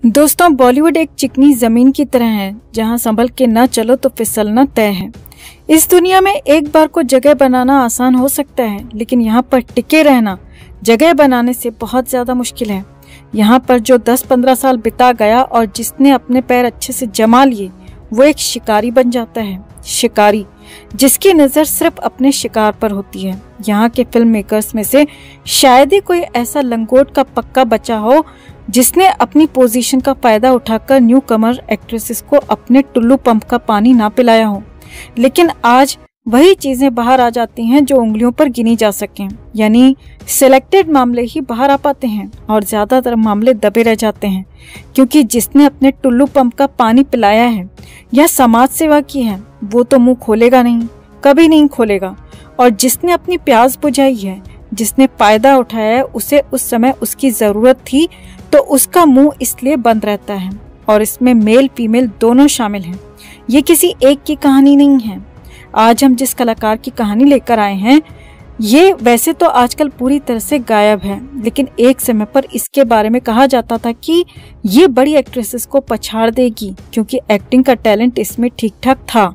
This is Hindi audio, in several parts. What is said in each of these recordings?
दोस्तों, बॉलीवुड एक चिकनी जमीन की तरह है जहां संभल के न चलो तो फिसलना तय है। इस दुनिया में एक बार को जगह बनाना आसान हो सकता है, लेकिन यहाँ पर टिके रहना जगह बनाने से बहुत ज्यादा मुश्किल है। यहाँ पर जो 10-15 साल बिता गया और जिसने अपने पैर अच्छे से जमा लिए वो एक शिकारी बन जाता है। शिकारी जिसकी नजर सिर्फ अपने शिकार पर होती है। यहाँ के फिल्म मेकर्स में से शायद ही कोई ऐसा लंगोट का पक्का बचा हो जिसने अपनी पोजीशन का फायदा उठाकर न्यू कमर एक्ट्रेसेस को अपने टुल्लू पंप का पानी ना पिलाया हो। लेकिन आज वही चीजें बाहर आ जाती हैं जो उंगलियों पर गिनी जा सकें, यानी सिलेक्टेड मामले ही बाहर आ पाते हैं और ज्यादातर मामले दबे रह जाते हैं, क्योंकि जिसने अपने टुल्लू पंप का पानी पिलाया है या समाज सेवा की है वो तो मुंह खोलेगा नहीं, कभी नहीं खोलेगा। और जिसने अपनी प्यास बुझाई है, जिसने फायदा उठाया है, उसे उस समय उसकी जरूरत थी तो उसका मुंह इसलिए बंद रहता है। और इसमें मेल फीमेल दोनों शामिल हैं। ये किसी एक की कहानी नहीं है। आज हम जिस कलाकार की कहानी लेकर आए हैं ये वैसे तो आजकल पूरी तरह से गायब है, लेकिन एक समय पर इसके बारे में कहा जाता था कि ये बड़ी एक्ट्रेसेस को पछाड़ देगी क्योंकि एक्टिंग का टैलेंट इसमें ठीक ठाक था।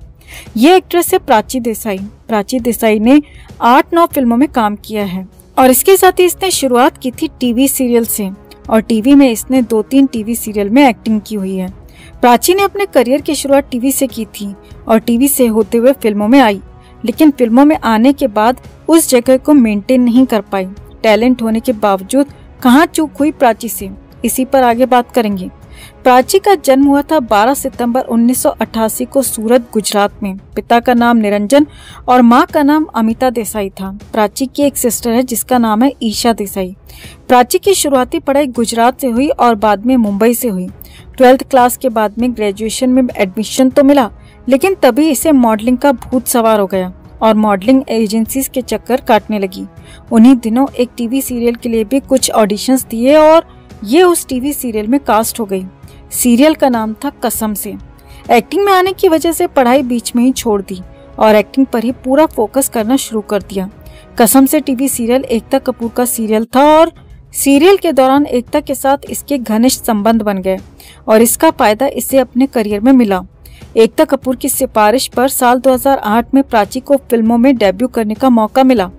ये एक्ट्रेस है प्राची देसाई। प्राची देसाई ने 8-9 फिल्मों में काम किया है और इसके साथ ही इसने शुरुआत की थी टीवी सीरियल से, और टीवी में इसने 2-3 टीवी सीरियल में एक्टिंग की हुई है। प्राची ने अपने करियर की शुरुआत टीवी से की थी और टीवी से होते हुए फिल्मों में आई, लेकिन फिल्मों में आने के बाद उस जगह को मेंटेन नहीं कर पाई। टैलेंट होने के बावजूद कहाँ चूक हुई प्राची से, इसी पर आगे बात करेंगे। प्राची का जन्म हुआ था 12 सितंबर 1988 को सूरत, गुजरात में। पिता का नाम निरंजन और माँ का नाम अमिता देसाई था। प्राची की एक सिस्टर है जिसका नाम है ईशा देसाई। प्राची की शुरुआती पढ़ाई गुजरात से हुई और बाद में मुंबई से हुई। 12th क्लास के बाद में ग्रेजुएशन में एडमिशन तो मिला, लेकिन तभी इसे मॉडलिंग का भूत सवार हो गया और मॉडलिंग एजेंसीज के चक्कर काटने लगी। उन्हीं दिनों एक टीवी सीरियल के लिए भी कुछ ऑडिशंस दिए और ये उस टीवी सीरियल में कास्ट हो गई। सीरियल का नाम था कसम से। एक्टिंग में आने की वजह से पढ़ाई बीच में ही छोड़ दी और एक्टिंग पर ही पूरा फोकस करना शुरू कर दिया। कसम से टीवी सीरियल एकता कपूर का सीरियल था और सीरियल के दौरान एकता के साथ इसके घनिष्ठ संबंध बन गए और इसका फायदा इसे अपने करियर में मिला। एकता कपूर की सिफारिश पर साल 2008 में प्राची को फिल्मों में डेब्यू करने का मौका मिला।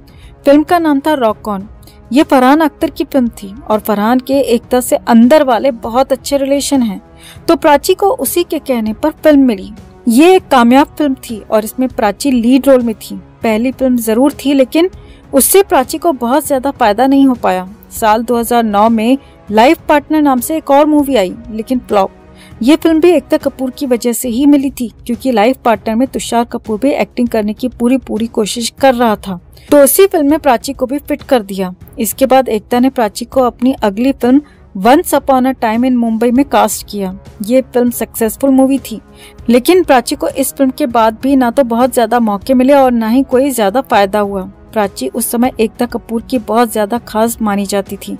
फिल्म का नाम था रॉक ऑन। ये फरहान अख्तर की फिल्म थी और फरहान के एकता से अंदर वाले बहुत अच्छे रिलेशन हैं, तो प्राची को उसी के कहने पर फिल्म मिली। ये एक कामयाब फिल्म थी और इसमें प्राची लीड रोल में थी। पहली फिल्म जरूर थी, लेकिन उससे प्राची को बहुत ज्यादा फायदा नहीं हो पाया। साल 2009 में लाइफ पार्टनर नाम से एक और मूवी आई, लेकिन फ्लॉप। ये फिल्म भी एकता कपूर की वजह से ही मिली थी, क्योंकि लाइफ पार्टनर में तुषार कपूर भी एक्टिंग करने की पूरी कोशिश कर रहा था, तो उसी फिल्म में प्राची को भी फिट कर दिया। इसके बाद एकता ने प्राची को अपनी अगली film once upon a time in Mumbai में कास्ट किया। ये फिल्म सक्सेसफुल मूवी थी, लेकिन प्राची को इस फिल्म के बाद भी ना तो बहुत ज्यादा मौके मिले और ना ही कोई ज्यादा फायदा हुआ। प्राची उस समय एकता कपूर की बहुत ज्यादा खास मानी जाती थी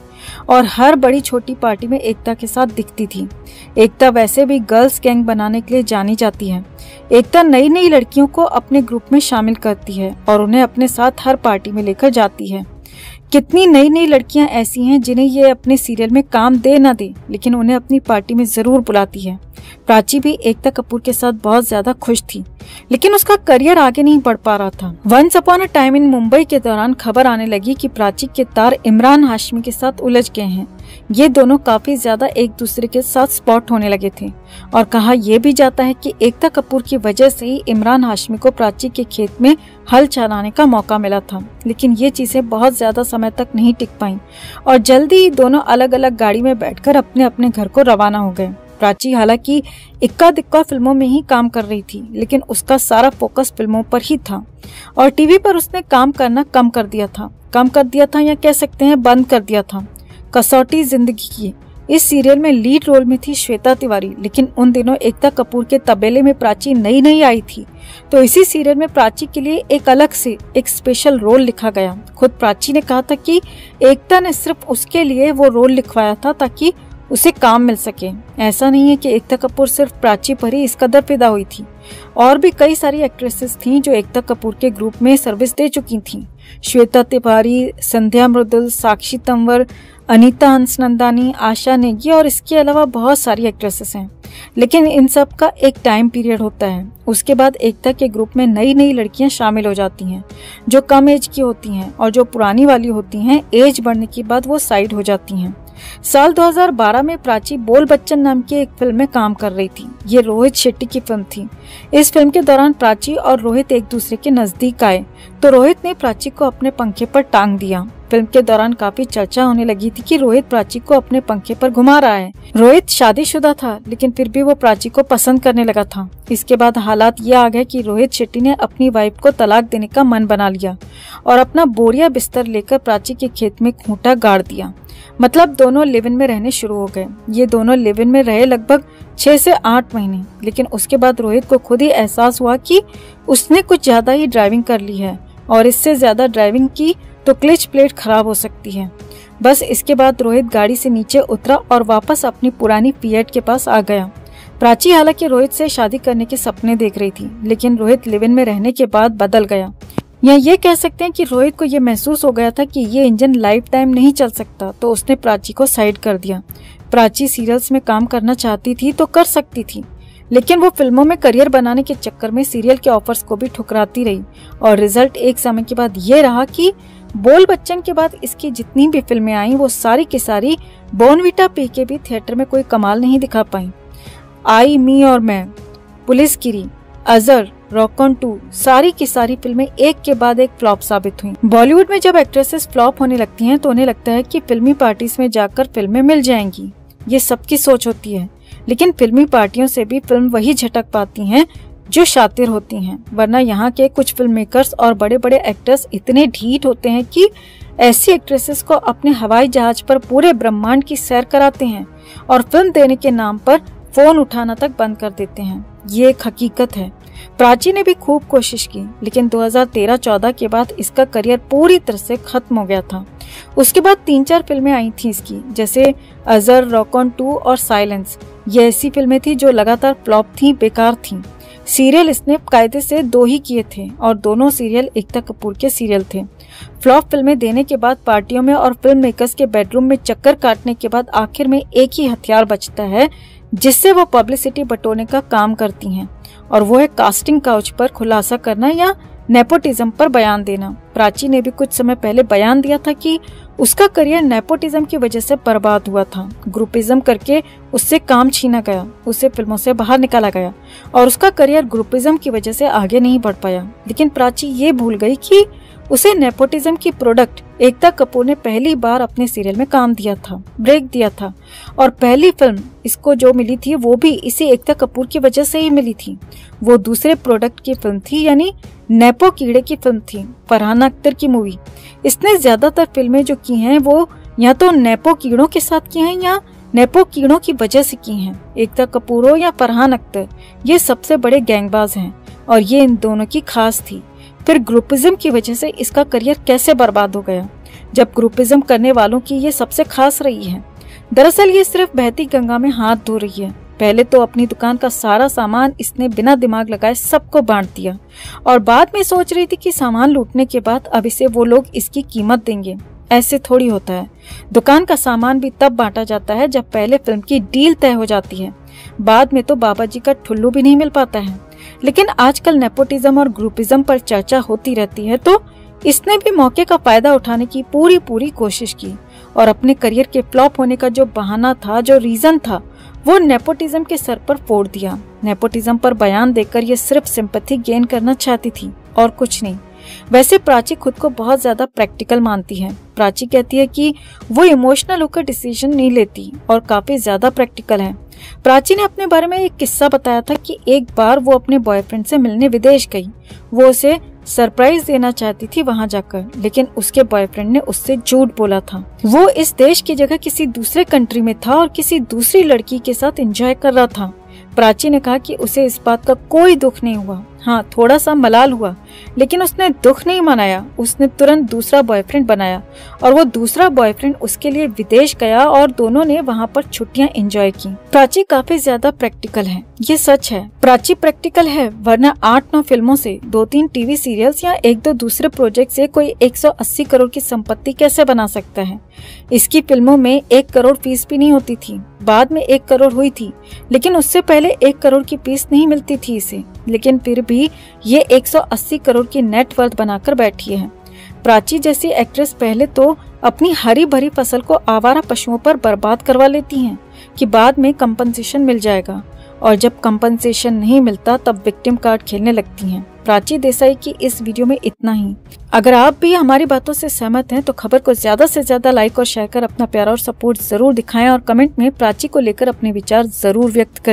और हर बड़ी छोटी पार्टी में एकता के साथ दिखती थी। एकता वैसे भी गर्ल्स गैंग बनाने के लिए जानी जाती है। एकता नई नई लड़कियों को अपने ग्रुप में शामिल करती है और उन्हें अपने साथ हर पार्टी में लेकर जाती है। कितनी नई नई लड़कियां ऐसी हैं जिन्हें ये अपने सीरियल में काम दे न दे, लेकिन उन्हें अपनी पार्टी में जरूर बुलाती है। प्राची भी एकता कपूर के साथ बहुत ज्यादा खुश थी, लेकिन उसका करियर आगे नहीं बढ़ पा रहा था। Once upon a time in Mumbai के दौरान खबर आने लगी कि प्राची के तार इमरान हाशमी के साथ उलझ गए हैं। ये दोनों काफी ज्यादा एक दूसरे के साथ स्पॉट होने लगे थे और कहा यह भी जाता है कि एकता कपूर की वजह से ही इमरान हाशमी को प्राची के खेत में हल चलाने का मौका मिला था। लेकिन ये चीजें बहुत ज्यादा समय तक नहीं टिक पाईं और जल्दी ही दोनों अलग अलग गाड़ी में बैठकर अपने अपने घर को रवाना हो गए। प्राची हालांकि इक्का दिक्का फिल्मों में ही काम कर रही थी, लेकिन उसका सारा फोकस फिल्मों पर ही था और टीवी पर उसने काम करना कम कर दिया था या कह सकते हैं बंद कर दिया था। कसौटी जिंदगी की इस सीरियल में लीड रोल में थी श्वेता तिवारी, लेकिन उन दिनों एकता कपूर के तबेले में प्राची नई आई थी, तो इसी सीरियल में प्राची के लिए एक अलग से एक स्पेशल रोल लिखा गया। खुद प्राची ने कहा था कि एकता ने सिर्फ उसके लिए वो रोल लिखवाया था ताकि उसे काम मिल सके। ऐसा नहीं है कि एकता कपूर सिर्फ प्राची पर ही इस कदर पैदा हुई थी, और भी कई सारी एक्ट्रेसेस थीं जो एकता कपूर के ग्रुप में सर्विस दे चुकी थीं। श्वेता तिवारी, संध्या मृदुल, साक्षी तंवर, अनीता हंसनंदानी, आशा नेगी और इसके अलावा बहुत सारी एक्ट्रेसेस हैं। लेकिन इन सब का एक टाइम पीरियड होता है। उसके बाद एकता के ग्रुप में नई नई लड़कियां शामिल हो जाती हैं जो कम एज की होती हैं, और जो पुरानी वाली होती हैं एज बढ़ने के बाद वो साइड हो जाती हैं। साल 2012 में प्राची बोल बच्चन नाम की एक फिल्म में काम कर रही थी। ये रोहित शेट्टी की फिल्म थी। इस फिल्म के दौरान प्राची और रोहित एक दूसरे के नजदीक आए तो रोहित ने प्राची को अपने पंखे पर टांग दिया। फिल्म के दौरान काफी चर्चा होने लगी थी कि रोहित प्राची को अपने पंखे पर घुमा रहा है। रोहित शादीशुदा था, लेकिन फिर भी वो प्राची को पसंद करने लगा था। इसके बाद हालात ये आ गए कि रोहित शेट्टी ने अपनी वाइफ को तलाक देने का मन बना लिया और अपना बोरिया बिस्तर लेकर प्राची के खेत में खूंटा गाड़ दिया। मतलब दोनों लिव इन में रहने शुरू हो गए। ये दोनों लिव इन में रहे लगभग 6 से 8 महीने। लेकिन उसके बाद रोहित को खुद ही एहसास हुआ कि उसने कुछ ज्यादा ही ड्राइविंग कर ली है, और इससे ज्यादा ड्राइविंग की तो क्लच प्लेट खराब हो सकती है। बस इसके बाद रोहित गाड़ी से नीचे उतरा और वापस अपनी पुरानी फिएट के पास आ गया। प्राची हालांकि रोहित से शादी करने के सपने देख रही थी, लेकिन रोहित लिव इन में रहने के बाद बदल गया। या ये कह सकते हैं कि रोहित को ये महसूस हो गया था कि ये इंजन लाइफ टाइम नहीं चल सकता, तो उसने प्राची को साइड कर दिया। प्राची सीरियल्स में काम करना चाहती थी तो कर सकती थी, लेकिन वो फिल्मों में करियर बनाने के चक्कर में सीरियल के ऑफर्स को भी ठुकराती रही, और रिजल्ट एक समय के बाद ये रहा कि बोल बच्चन के बाद इसकी जितनी भी फिल्में आई वो सारी की सारी बॉर्नविटा पी के भी थिएटर में कोई कमाल नहीं दिखा पाई। आई, मी और मैं, पुलिसगिरी, अजर, रॉक ऑन 2, सारी की सारी फिल्में एक के बाद एक फ्लॉप साबित हुई। बॉलीवुड में जब एक्ट्रेसेस फ्लॉप होने लगती हैं तो उन्हें लगता है कि फिल्मी पार्टीज में जाकर फिल्में मिल जाएंगी। ये सबकी सोच होती है, लेकिन फिल्मी पार्टियों से भी फिल्म वही झटक पाती हैं जो शातिर होती हैं। वरना यहाँ के कुछ फिल्म मेकर्स और बड़े बड़े एक्टर्स इतने ढीठ होते हैं कि ऐसी एक्ट्रेसेस को अपने हवाई जहाज पर पूरे ब्रह्मांड की सैर कराते हैं और फिल्म देने के नाम पर फोन उठाना तक बंद कर देते हैं। ये एक हकीकत है। प्राची ने भी खूब कोशिश की, लेकिन 2013-14 के बाद इसका करियर पूरी तरह से खत्म हो गया था। उसके बाद 3-4 फिल्में आई थी इसकी, जैसे अजर, रॉक ऑन 2 और साइलेंस। ये ऐसी फिल्में थी जो लगातार फ्लॉप थी, बेकार थी। सीरियल इसने कायदे से 2 ही किए थे, और दोनों सीरियल एकता कपूर के सीरियल थे। फ्लॉप फिल्में देने के बाद पार्टियों में और फिल्म मेकर्स के बेडरूम में चक्कर काटने के बाद आखिर में एक ही हथियार बचता है जिससे वो पब्लिसिटी बटोरने का काम करती हैं, और वो है कास्टिंग काउच पर खुलासा करना या नेपोटिज्म पर बयान देना। प्राची ने भी कुछ समय पहले बयान दिया था कि उसका करियर नेपोटिज्म की वजह से बर्बाद हुआ था। ग्रुपिज्म करके उससे काम छीना गया, उसे फिल्मों से बाहर निकाला गया, और उसका करियर ग्रुपिज्म की वजह से आगे नहीं बढ़ पाया। लेकिन प्राची ये भूल गई कि उसे नेपोटिज्म की प्रोडक्ट एकता कपूर ने पहली बार अपने सीरियल में काम दिया था, ब्रेक दिया था, और पहली फिल्म इसको जो मिली थी वो भी इसी एकता कपूर की वजह से ही मिली थी। वो दूसरे प्रोडक्ट की फिल्म थी, यानी नेपो कीड़े की फिल्म थी, फरहान अख्तर की मूवी। इसने ज्यादातर फिल्में जो की हैं वो या तो नेपो कीड़ों के साथ की हैं या नेपो कीड़ों की वजह से की हैं। एकता कपूर हो या फरहान अख्तर, ये सबसे बड़े गैंगबाज हैं, और ये इन दोनों की खास थी। फिर ग्रुपिज्म की वजह से इसका करियर कैसे बर्बाद हो गया, जब ग्रुपिज्म करने वालों की ये सबसे खास रही है। दरअसल ये सिर्फ बहती गंगा में हाथ धो रही है। पहले तो अपनी दुकान का सारा सामान इसने बिना दिमाग लगाए सबको बांट दिया, और बाद में सोच रही थी कि सामान लूटने के बाद अब इसे वो लोग इसकी कीमत देंगे। ऐसे थोड़ी होता है। दुकान का सामान भी तब बांटा जाता है जब पहले फिल्म की डील तय हो जाती है। बाद में तो बाबा जी का ठुल्लू भी नहीं मिल पाता है। लेकिन आजकल नेपोटिज्म और ग्रुपिज्म पर चर्चा होती रहती है, तो इसने भी मौके का फायदा उठाने की पूरी कोशिश की, और अपने करियर के फ्लॉप होने का जो बहाना था, जो रीजन था, वो नेपोटिज्म के सर पर फोड़ दिया। नेपोटिज्म पर बयान देकर ये सिर्फ सिंपैथी गेन करना चाहती थी और कुछ नहीं। वैसे प्राची खुद को बहुत ज्यादा प्रैक्टिकल मानती है। प्राची कहती है कि वो इमोशनल होकर डिसीजन नहीं लेती और काफी ज्यादा प्रैक्टिकल है। प्राची ने अपने बारे में एक किस्सा बताया था कि एक बार वो अपने बॉयफ्रेंड से मिलने विदेश गई। वो उसे सरप्राइज देना चाहती थी वहां जाकर, लेकिन उसके बॉयफ्रेंड ने उससे झूठ बोला था। वो इस देश की जगह किसी दूसरे कंट्री में था और किसी दूसरी लड़की के साथ एंजॉय कर रहा था। प्राची ने कहा कि उसे इस बात का कोई दुख नहीं हुआ, हाँ थोड़ा सा मलाल हुआ, लेकिन उसने दुख नहीं मनाया, उसने तुरंत दूसरा बॉयफ्रेंड बनाया और वो दूसरा बॉयफ्रेंड उसके लिए विदेश गया और दोनों ने वहाँ पर छुट्टियाँ एंजॉय की। प्राची काफी ज्यादा प्रैक्टिकल है, ये सच है। प्राची प्रैक्टिकल है, वरना 8-9 फिल्मों से, 2-3 टीवी सीरियल्स या 1-2 दूसरे प्रोजेक्ट से कोई 180 करोड़ की संपत्ति कैसे बना सकता है। इसकी फिल्मों में 1 करोड़ फीस भी नहीं होती थी, बाद में 1 करोड़ हुई थी, लेकिन उससे पहले 1 करोड़ की फीस नहीं मिलती थी इसे। लेकिन फिर भी ये 180 करोड़ की नेटवर्थ बनाकर बैठी है। प्राची जैसी एक्ट्रेस पहले तो अपनी हरी भरी फसल को आवारा पशुओं पर बर्बाद करवा लेती हैं कि बाद में कंपनसेशन मिल जाएगा, और जब कंपनसेशन नहीं मिलता तब विक्टिम कार्ड खेलने लगती हैं। प्राची देसाई की इस वीडियो में इतना ही। अगर आप भी हमारी बातों से सहमत हैं तो खबर को ज्यादा से ज्यादा लाइक और शेयर कर अपना प्यार और सपोर्ट जरूर दिखाएं और कमेंट में प्राची को लेकर अपने विचार जरूर व्यक्त करें।